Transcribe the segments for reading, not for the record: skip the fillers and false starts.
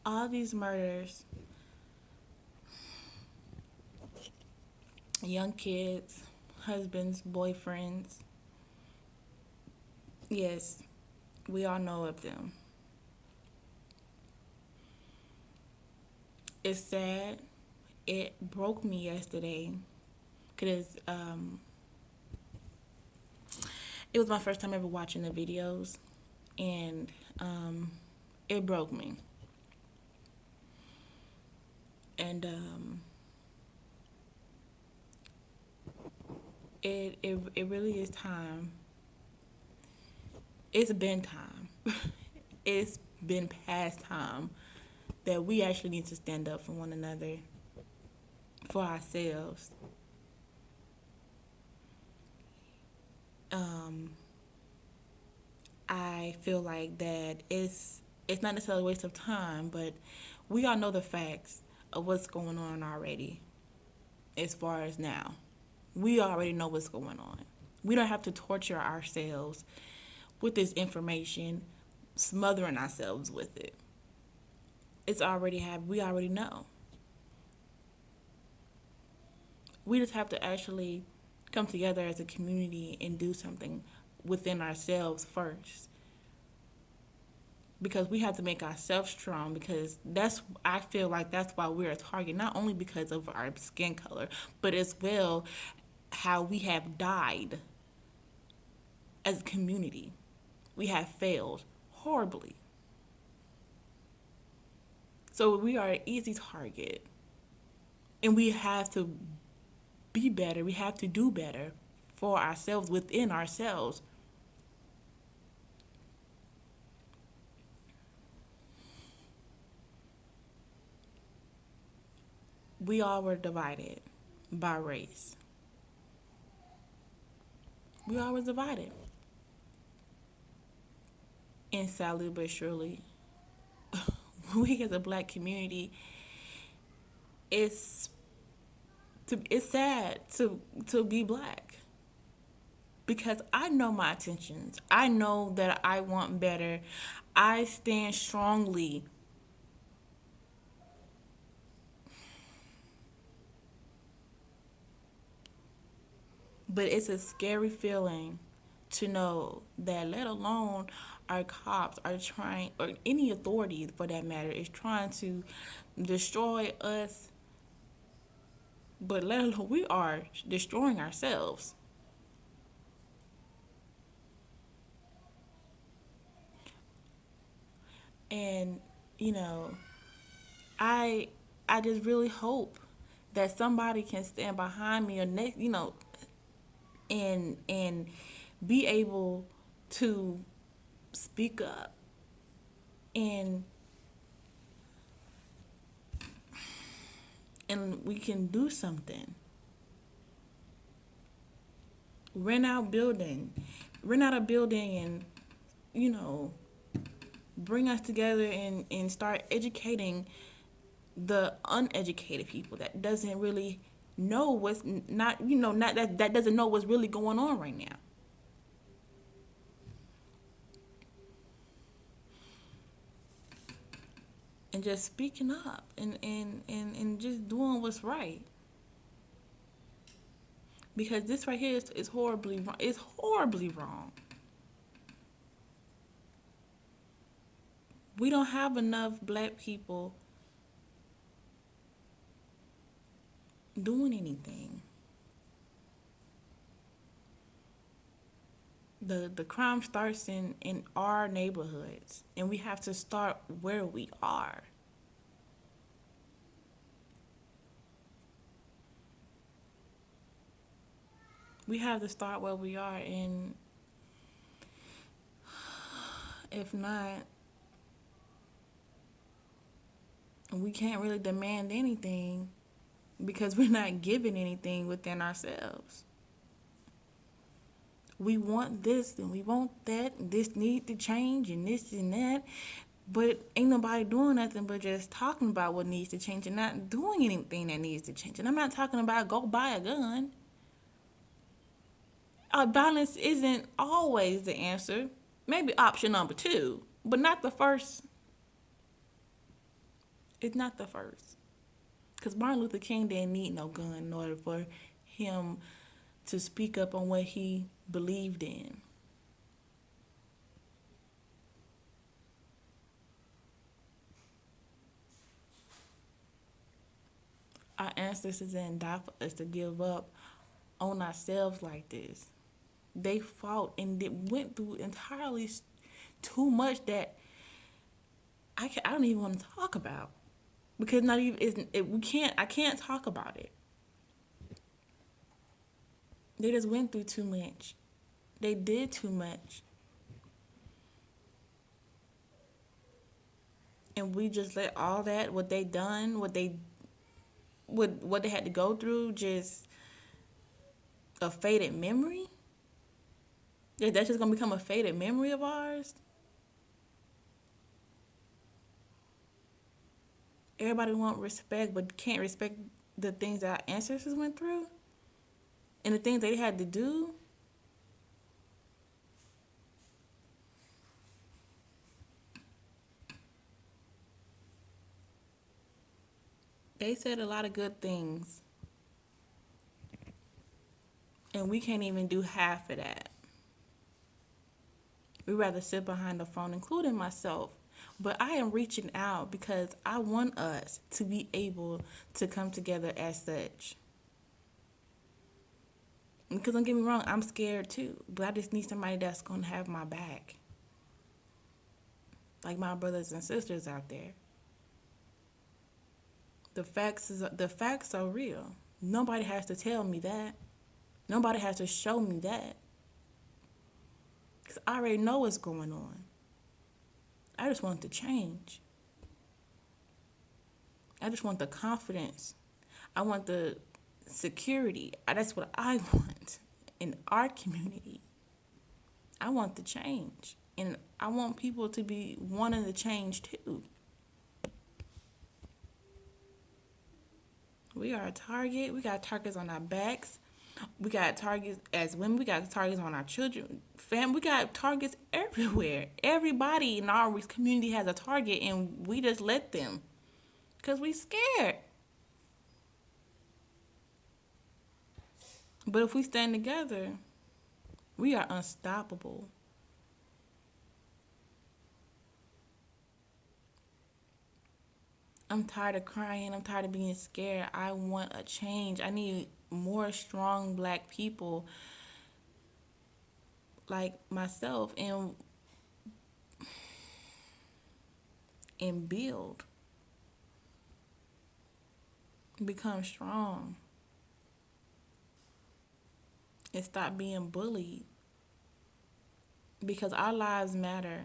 All these murders, young kids, husbands, boyfriends. Yes, we all know of them. It's sad. It broke me yesterday because it was my first time ever watching the videos, and it broke me. And it really is time. It's been time. It's been past time that we actually need to stand up for one another, for ourselves. Um, I feel like that it's not necessarily a waste of time, but we all know the facts of what's going on already. As far as now, we already know what's going on. We don't have to torture ourselves with this information, smothering ourselves with it. We already know. We just have to actually come together as a community and do something within ourselves first, because we have to make ourselves strong, because that's I feel like that's why we're a target, not only because of our skin color, but as well how we have died as a community. We have failed horribly. So we are an easy target, and we have to be better. We have to do better for ourselves, within ourselves. We all were divided by race. We all were divided. And sadly but surely, we as a black community, it's it's sad to be black, because I know my intentions. I know that I want better. I stand strongly. But it's a scary feeling to know that, let alone our cops are trying, or any authority for that matter, is trying to destroy us. But let alone we are destroying ourselves. And you know, I I just really hope that somebody can stand behind me, or next, and be able to speak up, and we can do something. Rent out building, rent out a building, and you know, bring us together, and start educating the uneducated people that doesn't really know what's not, not that doesn't know what's really going on right now. And just speaking up, and just doing what's right, because this right here is horribly wrong. It's horribly wrong. We don't have enough black people doing anything. The crime starts in our neighborhoods, and we have to start where we are. We have to start where we are, and if not, we can't really demand anything, because we're not giving anything within ourselves. We want this and we want that, and this need to change, and this and that, but ain't nobody doing nothing but just talking about what needs to change and not doing anything that needs to change. And I'm not talking about go buy a gun. Violence isn't always the answer. Maybe option number two, but not the first It's not the first. Because Martin Luther King didn't need no gun in order for him to speak up on what he believed in. Our ancestors didn't die for us to give up on ourselves like this. They fought and they went through entirely too much that I don't even want to talk about because not even we can't I can't talk about it. They just went through too much. They did too much. And we just let all that what they done, what they had to go through just a faded memory? That's just gonna become a faded memory of ours? Everybody want respect but can't respect the things that our ancestors went through and the things they had to do. They said a lot of good things and we can't even do half of that. We rather sit behind the phone, including myself. But I am reaching out because I want us to be able to come together as such. Because don't get me wrong, I'm scared too. But I just need somebody that's going to have my back. Like my brothers and sisters out there. The facts are real. Nobody has to tell me that. Nobody has to show me that. Because I already know what's going on. I just want the change. I just want the confidence. I want the security. That's what I want in our community. I want the change. And I want people to be wanting the change too. We are a target. We got targets on our backs. We got targets as women. We got targets on our children. We got targets everywhere. Everybody in our community has a target, and we just let them because we scared. But if we stand together, we are unstoppable. I'm tired of crying. I'm tired of being scared. I want a change. I need more strong black people like myself and build. Become strong. And stop being bullied. Because our lives matter.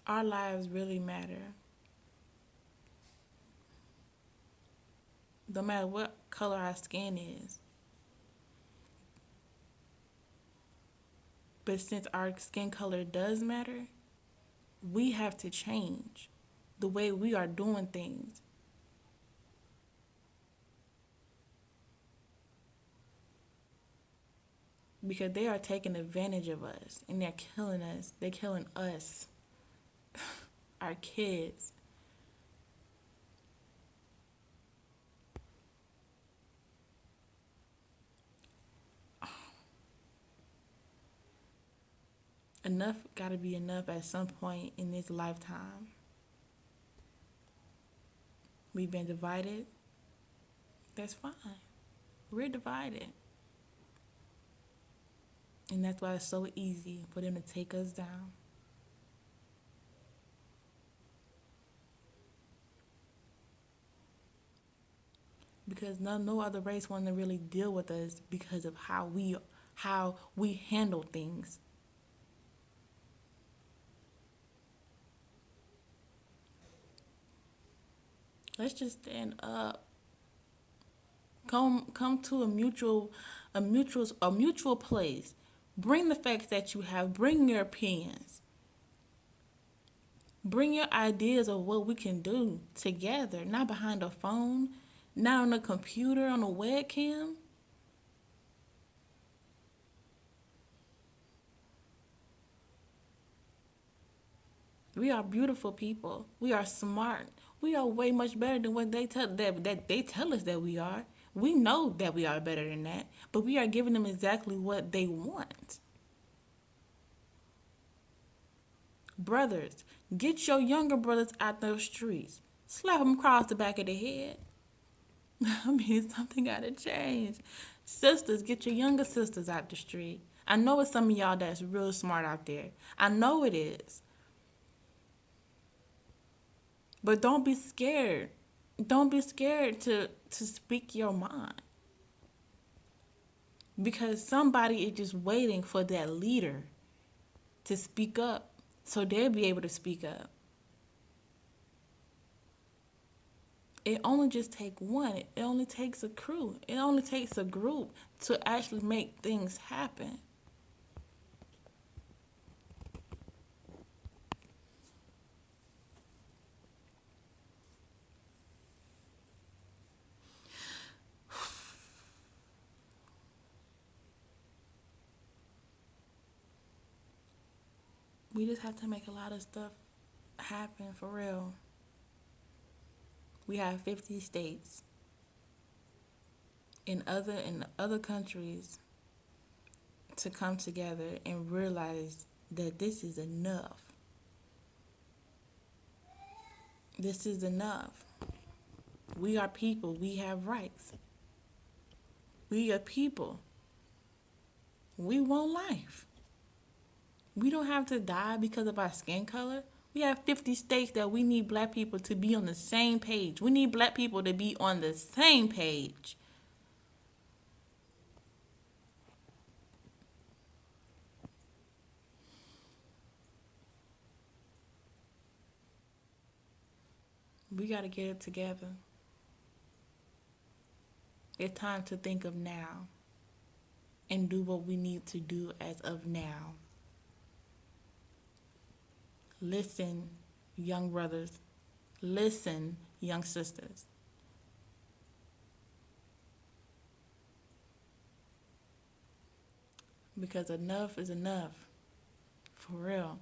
Our lives really matter. No matter what color our skin is. But since our skin color does matter, we have to change the way we are doing things. Because they are taking advantage of us and they're killing us. They're killing us, our kids. Enough got to be enough at some point in this lifetime. We've been divided. That's fine. We're divided. And that's why it's so easy for them to take us down. Because no other race want to really deal with us because of how we handle things. Let's just stand up. Come to a mutual place. Bring the facts that you have. Bring your opinions. Bring your ideas of what we can do together, not behind a phone, not on a computer, on a webcam. We are beautiful people. We are smart. We are way much better than what that they tell us that we are. We know that we are better than that, but we are giving them exactly what they want. Brothers, get your younger brothers out those streets. Slap them across the back of the head. I mean, something gotta change. Sisters, get your younger sisters out the street. I know it's some of y'all that's real smart out there. I know it is. But don't be scared. Don't be scared to speak your mind. Because somebody is just waiting for that leader to speak up so they'll be able to speak up. It only just take one. It only takes a crew. It only takes a group to actually make things happen. We just have to make a lot of stuff happen for real. We have 50 states. In other countries to come together and realize that this is enough. This is enough. We are people. We have rights. We are people. We want life. We don't have to die because of our skin color. We have 50 states that we need black people to be on the same page. We need black people to be on the same page. We got to get it together. It's time to think of now and do what we need to do as of now. Listen, young brothers. Listen, young sisters. Because enough is enough. For real.